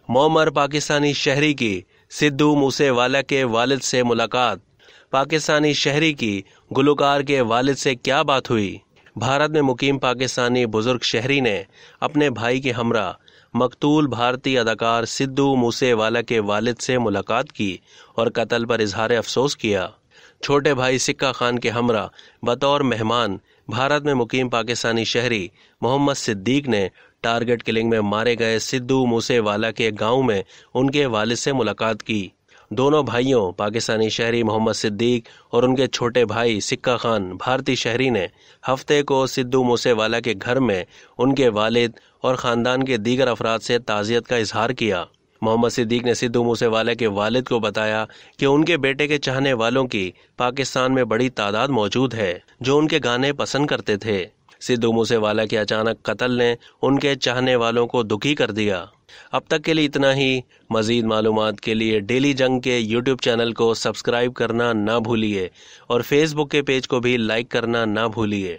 معمر پاکستانی شہری کی سدھو موسے والا کے والد سے ملاقات۔ پاکستانی شہری کی گلوکار کے والد سے کیا بات ہوئی؟ بھارت میں مقیم پاکستانی بزرگ شہری نے اپنے بھائی کے ہمراہ مقتول بھارتی اداکار سدھو موسے والا کے والد سے ملاقات کی اور قتل پر اظہار افسوس کیا۔ چھوٹے بھائی سکہ خان کے ہمراہ بطور مہمان بھارت میں مقیم پاکستانی شہری محمد صدیق نے ٹارگٹ کلنگ میں مارے گئے سدھو موسے والا کے گاؤں میں ان کے والد سے ملاقات کی۔ دونوں بھائیوں پاکستانی شہری محمد صدیق اور ان کے چھوٹے بھائی سکہ خان بھارتی شہری نے ہفتے کو سدھو موسے والا کے گھر میں ان کے والد اور خاندان کے دیگر افراد سے تعزیت کا اظہار کیا۔ محمد صدیق نے سدھو موسے والا کے والد کو بتایا کہ ان کے بیٹے کے چاہنے والوں کی پاکستان میں بڑی تعداد موجود ہے جو ان کے گانے پسند کرتے تھے۔ سدھو موسے والا کے اچانک قتل نے ان کے چاہنے والوں کو دکھی کر دیا۔ اب تک کے لیے اتنا ہی۔ مزید معلومات کے لیے ڈیلی جنگ کے یوٹیوب چینل کو سبسکرائب کرنا نہ بھولیے اور فیس بک کے پیج کو بھی لائک کرنا نہ بھولیے۔